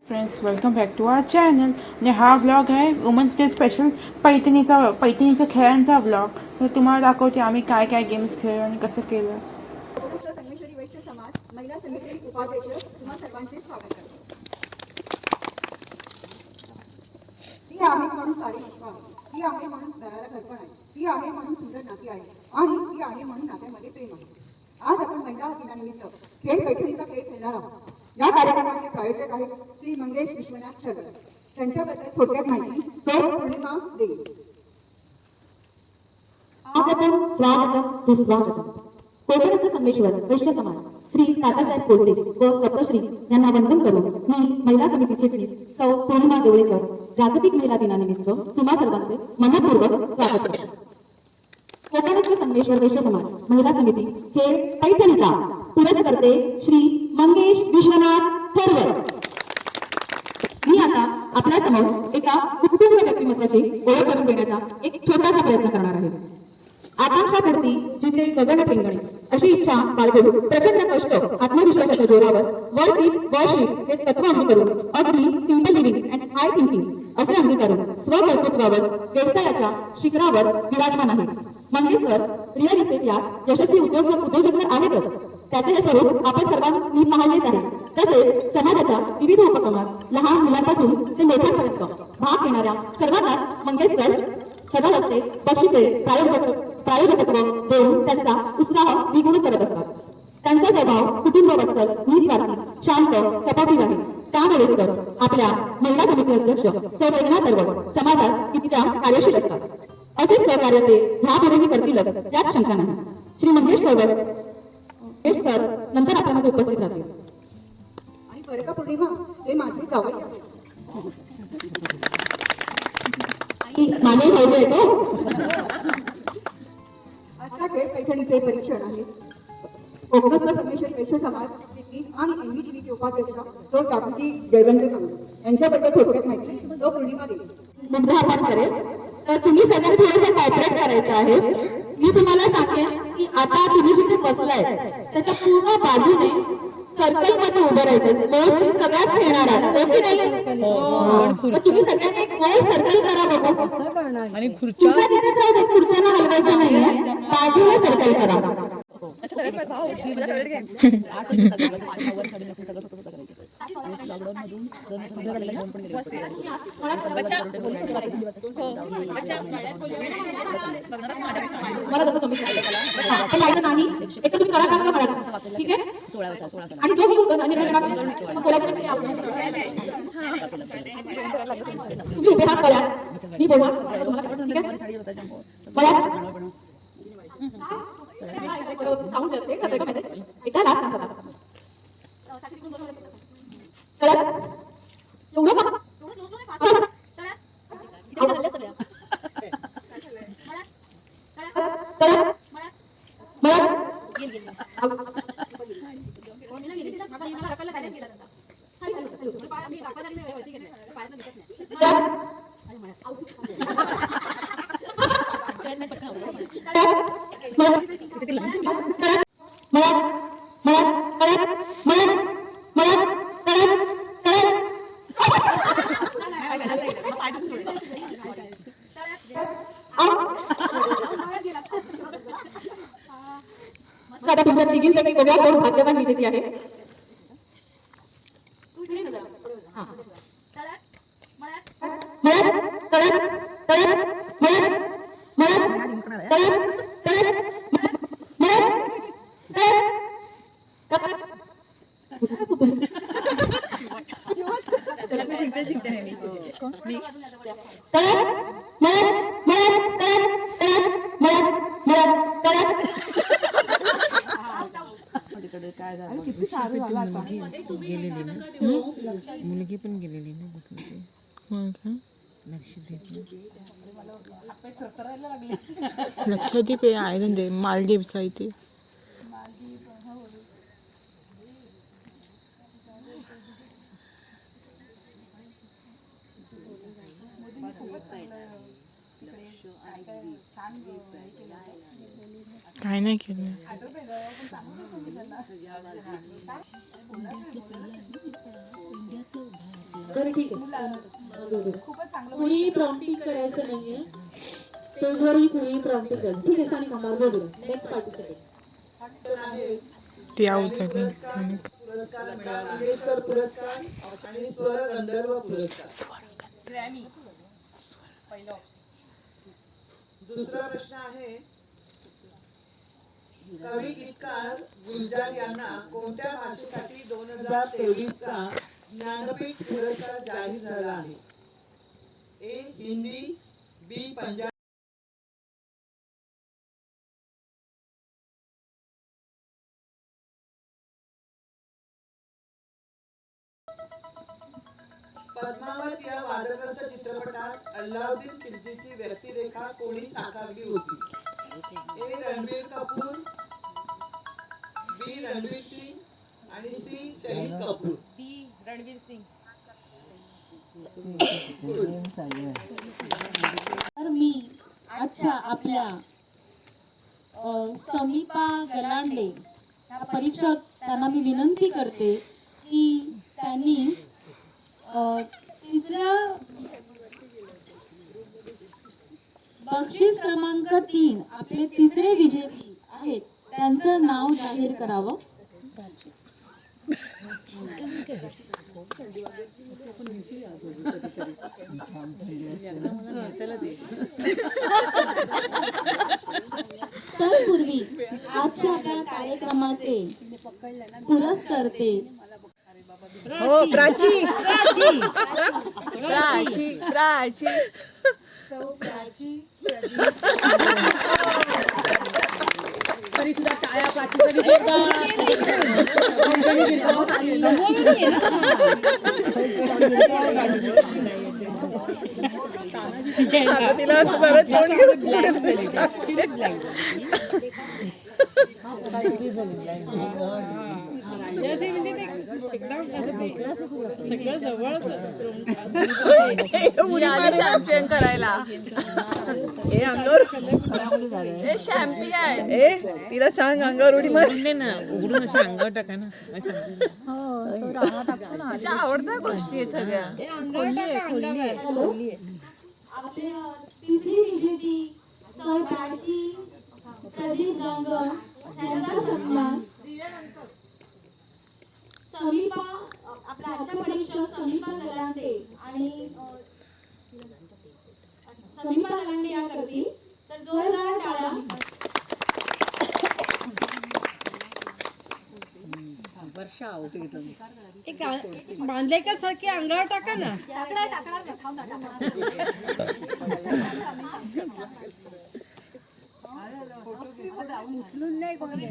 Friends, welcome back to our channel. आणि हा vlog आहे वुमन्स डे स्पेशल पैठणीचा खेळांचा व्लॉग. तर तुम्हाला दाखवते आम्ही काय काय गेम्स खेळलो आणि कसं केलं. संगमेश्वरी वैश्य समाज महिला समिती उपाध्यक्ष तुम्हा सर्वांचे स्वागत करतो. ती आहे म्हणून सारी आहे, ती आहे म्हणून घराला घरपण आहे, ती आहे म्हणून सुंदर नाती आहे आणि ती आहे म्हणून नात्यामध्ये प्रेम आहे. आज आपण महिला दिनानिमित्त खेळ पैठणीचा खेळ खेळणार आहोत. या कार्यक्रमाचे प्रायोजक आहेत श्री मंगेश विश्वनाथ सर. त्यांच्याबद्दल थोडक्यात माहिती सौ पौर्णिमा देईल. स्वागतम स्वागतम सुस्वागतम. कोकणस्थ संगमेश्वर वैश्य समाज श्री तात्यासाहेब कोलते व सप्तश्री यांना वंदन करून मी महिला समितीची चिटणीस सौ पौर्णिमा देवळेकर जागतिक महिला दिनानिमित्त तुम्हा सर्वांचे मनपूर्वक स्वागत करतो. कोकणस्थ संगमेश्वर वैश्य समाज महिला समिती खेळ पैठणीचा पुरस्कर्ते श्री मंगेश विश्वनाथ थरवर. मी आता आपल्या समोर एका कुटुंब व्यक्तिमत्वाची ओळख करून देण्याचा एक छोटासा प्रयत्न करणार आहे. आकांक्षापूर्ती जिथे गगन ठिंगणे अशी इच्छा बाळगून प्रचंड कष्ट आत्मविश्वासाच्या जोरावर वर्क इज वर्शिप हे तत्व अंगीकारून अगदी simple living and high thinking असे अंगीकारून स्वकर्तृत्वावर व्यवसायाच्या शिखरावर विराजमान आहे. मंगेश सर रिअल इस्टेट या यशस्वी उद्योजक तर आहेतच, त्याचे हे स्वरूप आपण सर्वांनी पाहिलेच आहे. तसेच समाजाच्या विविध उपक्रमात लहान मुलांपासून ते मोठ्यांपर्यंत भाग घेणाऱ्या सर्वांनाच मंगेश सर सदर हस्ते बक्षिसे प्रायोजकत्व देऊन त्यांचा उत्साह द्विगुणित करत असतात. त्यांचा स्वभाव कुटुंबवत्सल, निस्वार्थी, शांत, सपाटी आहे. त्यामुळेच तर आपल्या महिला समिती अध्यक्ष सौ रेखना तरवड समाजात इतक्या कार्यशील असतात. असेच सहकार्य ते ह्यापुढेही करतीलच यात शंका नाही. श्री मंगेश तरवड सर नंतर आपल्यामध्ये उपस्थित राहतील. आणि बरं का पौर्णिमा, हे माझे जावई आहेत. माझे भाऊ येतो. आजचा खेळ पैठणीचे परीक्षण आहे. कोकणस्थ संगमेश्वरी वैश्य समाज चिटणीस आणि MVTVचे उपाध्यक्ष सौ जागृती जयवंत कांबळे यांच्याबद्दल थोडक्यात माहिती सौ पौर्णिमा देईल. मुद्दा आपण करेल तर तुम्ही सगळ्यांनी थोडंसं कॉपरेट करायचं आहे. मी तुम्हाला सांगेन की आता तुम्ही जिथे बसलाय त्याच्या पूर्ण बाजूने सर्कल मध्ये उभं राहायचं. मोस्टली सगळ्याच खेळणार आहात, हो की नाही? तुम्ही सगळ्यांनी एक गोल सर्कल करा बघू. आणि खुर्च्या तिथेच राहू दे, खुर्च्यांना हलवायचं नाहीये, बाजूने सर्कल करा. मला जसं समजलं नाही एक तुम्ही करा का करा, ठीक आहे? आणि जो मी तुम्ही उभे हात करा, मी बोलणार मला साऊंड येते का मेसेज एकदा लास्ट नसा तर एवढं आता तुमच्या तिघींपैकी बघा कोण भाग्यवान विजेती आहे. मुलगी पण गेलेली ना, लक्षद्वीप आहे म्हणजे मालदीवचा इथे. काय नाही केलं. बरं ठीक आहे. कुणीही प्रॉम्प्टिंग करायचं नाहीये. स्टेजवरही कुणीही प्रॉम्प्टिंग करायचं. ठीक आहे सानिका मार्गो नेक्स्ट पार्टिसिपेट. ती आऊट झाली. पुरस्कार मिळाला. आंबेडकर पुरस्कार आणि स्वर गंधर्व पुरस्कार. दुसरा प्रश्न आहे, कवी गीतकार गुलजार यांना कोणत्या भाषेसाठी 2023 चा ज्ञानपीठ पुरस्कार जाहीर झाला आहे? ए हिंदी, बी पंजाबी, पद्मावत या वादग्रस्त चित्रपटात अल्लाउद्दीन खिलजीची व्यक्तिरेखा कोणी साकारली होती? ए रणबीर कपूर, बी रणबीर सिंग आणि सी शहीद कपूर. बी रणवीर सिंग. तर मी आजच्या आपल्या समीपा गलांडे या परीक्षक त्यांना मी विनंती करते की त्यांनी तिसऱ्या बक्षीस क्रमांक 3 आपले तिसरे विजेते आहेत त्यांचं नाव जाहीर करावं. तत्पूर्वी आजच्या आपल्या कार्यक्रमाचे पुरस्कर्ते हो प्राची प्राची प्राची तरी सुद्धा टाळ्या तिला असं परत चॅम्पियन करायला हे अंगावर हे शॅम्पी आहे. ए तिला सांग अंगावर उडी मार ना, उघडून अशी अंगावर टाका ना. तुझ्या आवडत्या गोष्टी आहेत सगळ्या. आपले तिसरी विजेती सौ प्राची प्रदीप गांगर त्यांचा सन्मान समीपा आपल्या आजच्या परीक्षक समीपा गलांडे आणि समीपा गलांडे या करतील. तर जोरदार टाळ्या. बांधले का सारखे अंगावर टाका ना. उचलून नाही कोणी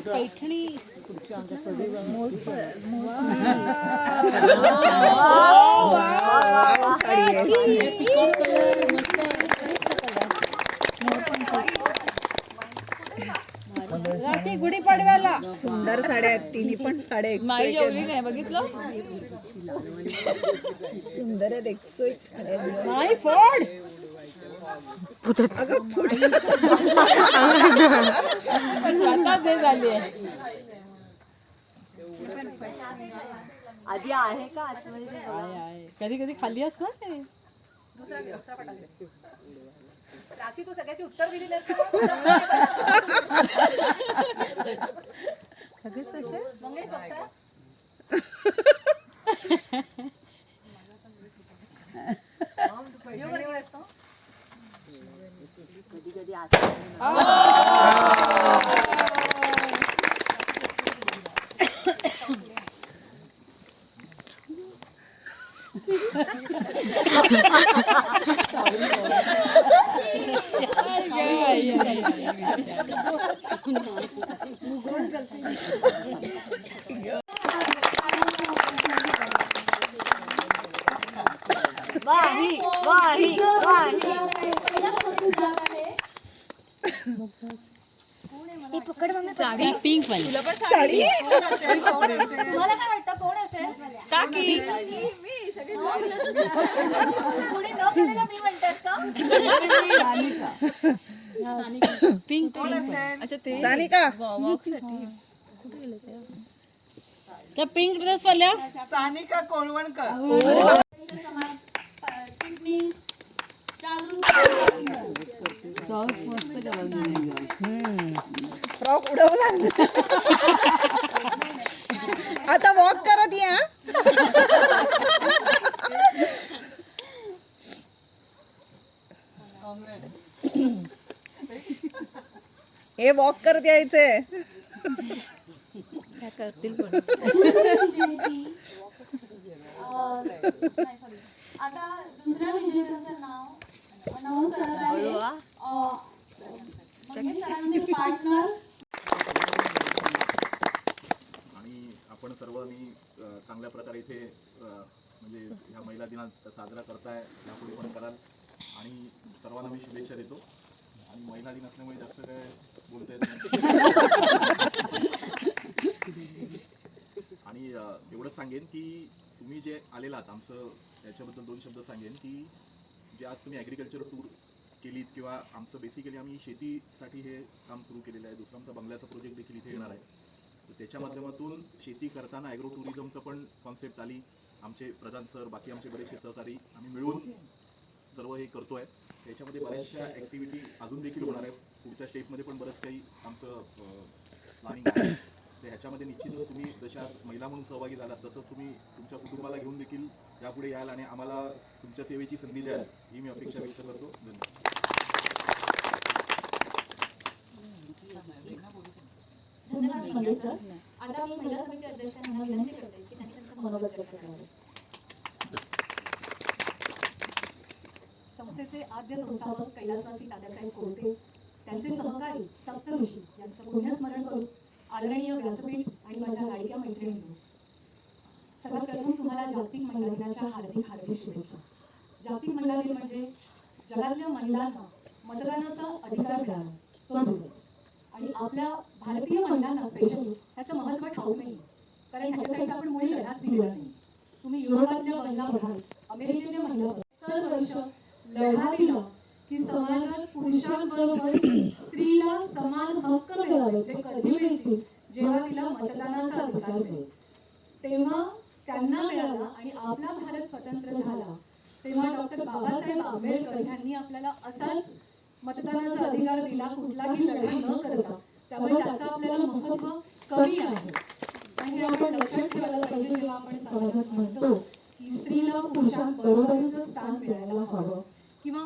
पैठणी गुढीपाडव्याला सुंदर साड्या आहेत, तिन्ही पण साड्या माई जेवली नाही बघितलं. सुंदर आहेत, 101 साड्या आहेत. नाही फोड झाली आधी आहे का आतमध्ये? आहे कधी कधी खाली असणार ते. प्राची तू सगळ्याची उत्तर दिलेली कधी कधी वाही वाही वाही साडी पिंक वाली तुला पण साडी तुम्हाला काय वाटतं कोण असेल काकी कोणी न केलेलं मी म्हणतात का पिंक अच्छा ते सानिका त्या पिंक ड्रेस वाल्या सानिका कोळवणकर फ्रॉक उडवला आता वॉक करत या हे वॉक करत यायचे करतील आता दुसऱ्या विजेत्याचं नाव अनाऊन्स करत आहे म्हणजे सरांचे पार्टनर आणि आपण सर्वांनी चांगल्या प्रकारे इथे म्हणजे ह्या महिला दिना साजरा करताय यापुढे पण कराल आणि सर्वांना मी शुभेच्छा देतो आणि महिला दिन असल्यामुळे जास्त काय बोलता येत नाही आणि एवढंच सांगेन की तुम्ही जे आलेलात आमचं याच्याबद्दल 2 शब्द सांगेन की जे आज तुम्ही ॲग्रिकल्चर टूर केलीत किंवा आमचं बेसिकली आम्ही शेतीसाठी हे काम सुरू केलेलं आहे. दुसरं आमचा बंगल्याचा प्रोजेक्ट देखील इथे येणार आहे. तर त्याच्या माध्यमातून शेती करताना ॲग्रो टुरिझमचं पण कॉन्सेप्ट आली. आमचे प्रधान सर बाकी आमचे बरेचसे सहकारी आम्ही मिळून सर्व हे करतो आहे. त्याच्यामध्ये बऱ्याचशा ॲक्टिव्हिटी अजून देखील होणार आहे. पुढच्या स्टेपमध्ये पण बरंच काही आमचं प्लॅनिंग आहे. तर ह्याच्यामध्ये निश्चितच तुम्ही जशा महिला म्हणून सहभागी झालात तसंच तुम्ही तुमच्या कुटुंबाला घेऊन देखील यापुढे याल आणि आम्हाला तुमच्या सेवेची संधी द्याल ही मी अपेक्षा व्यक्त करतो. धन्यवाद मंगेश सर. आता मी महिला समिती अध्यक्षांना विनंती करते की त्यांचं मनोगत व्यक्त करावे. संस्थेचे आद्य संस्थापक कैलासवासी दादासाहेब कोळते, त्यांचे सहकारी सप्तऋषी यांचं पुण्यस्मरण करून आदरणीय व्यासपीठ आणि माझ्या लाडक्या मैत्रिणींनो, सर्वात प्रथम तुम्हाला जागतिक महिला दिनाच्या हार्दिक हार्दिक शुभेच्छा. जागतिक महिला दिन म्हणजे जगातल्या महिलांना मतदानाचा अधिकार मिळाला तो दिवस. आणि आपल्या भारतीय महिलांना स्पेशली ह्याचं महत्त्व ठाऊक नाही, कारण ह्याच्यासाठी आपण मुळी लढाच दिलेला नाही. तुम्ही युरोपातल्या महिला बघाल, अमेरिकेतल्या महिला बघाल, तर वर्ष लढा दिला की समाजात पुरुषांबरोबर स्त्रीला समान हक्क मिळावे. ते कधी मिळतील जेव्हा तिला मतदानाचा अधिकार मिळेल. तेव्हा त्यांना मिळाला आणि आपला भारत स्वतंत्र झाला तेव्हा डॉक्टर बाबासाहेब आंबेडकर यांनी आपल्याला असाच मतदानाचा अधिकार दिला, कुठलाही लढा न करता. त्यामुळे त्याचं आपल्याला महत्त्व कमी आहे आणि हे आपण लक्षात ठेवायला पाहिजे जेव्हा आपण समाजात म्हणतो की स्त्रीला पुरुषांबरोबरीचं स्थान मिळायला हवं किंवा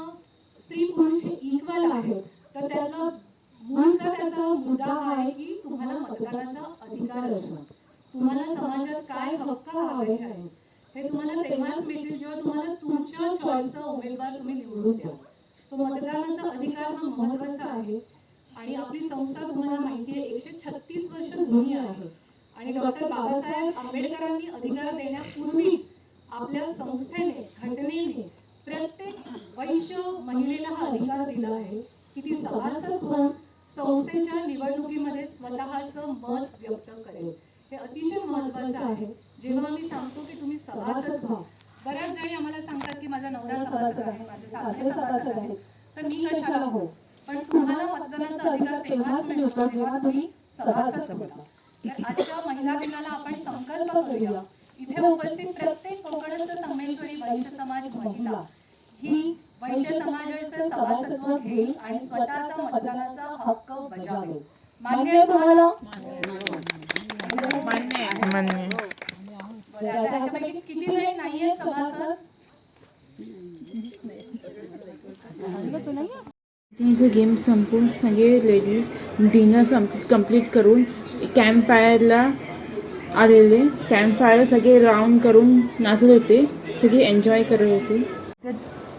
स्त्री पुरुष हे इक्वल आहेत. तर त्यातला मूळचा त्याचा मुद्दा हा आहे की तुम्हाला मतदानाचा अधिकार असणं, तुम्हाला समाजात काय हक्क हवे आहेत हे तुम्हाला तेव्हाच मिळतील जेव्हा तुम्हाला तुमच्या चॉईसचा उमेदवार तुम्ही निवडून द्या. तो मतदानाचा अधिकार हा महत्त्वाचा आहे. आणि आपली संस्था तुम्हाला माहिती आहे 136 वर्ष जुनी आहे आणि डॉक्टर बाबासाहेब आंबेडकरांनी अधिकार देण्यापूर्वी आपल्या संस्थेने घटनेने प्रत्येक वैश्य महिलेला हा अधिकार दिला आहे की ती सभासद होऊन संस्थेच्या निवडणुकीमध्ये स्वतःचं मत व्यक्त करेल. हे अतिशय महत्त्वाचं आहे. जेव्हा मी सांगतो की तुम्ही सभासद व्हा, बऱ्याच जणी आम्हाला सांगतात की माझा नवरा सभासद आहे, माझे सासरे सभासद आहे, तर मी कशाला हो. पण तुम्हाला मतदानाचा अधिकार तेव्हाच मिळतो जेव्हा तुम्ही सभासद होता. तर आजच्या महिला दिनाला आपण संकल्प करूया, इथे उपस्थित प्रत्येक कोकणस्थ संगमेश्वरी वैश्य समाज महिला ही वैश्य समाजाचं सभासत्व घेईल आणि स्वतःचा मतदानाचा हक्क बजावेल. मान्य आहे तुम्हाला? मान्य. बरं, आता ह्याच्यापैकी किती जणी नाहीये सभासद? तिचे गेम संपून सगळे लेडीज डिनर कंप्लीट करून कॅम्प फायरला आलेले. कॅम्प फायर सगळे राऊंड करून नाचत होते, सगळे एन्जॉय करत होते.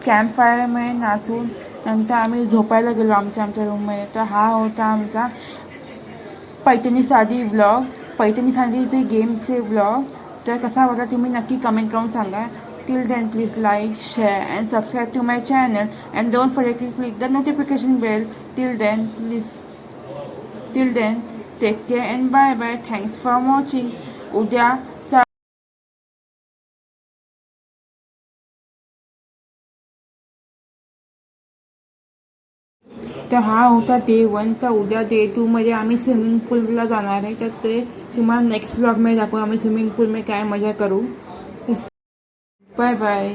कॅम्प फायरमध्ये नाचून नंतर आम्ही झोपायला गेलो आमच्या रूममध्ये. तर हा होता आमचा पैठणी साडी व्लॉग, पैठणी साडीचे गेमचे व्लॉग. तर कसा वाटला तुम्ही नक्की कमेंट करून सांगा. Till then, please like, share and subscribe to my channel and don't forget to click the notification bell. Till then, take care and bye bye. Thanks for watching. उद्या तर हा होता डे 1. तर उद्या डे 2 मध्ये आम्ही स्विमिंग पूलला जाणार आहे. तर ते तुम्हाला नेक्स्ट ब्लॉगमध्ये दाखवू आम्ही स्विमिंग पूलमध्ये काय मजा करू. Bye bye.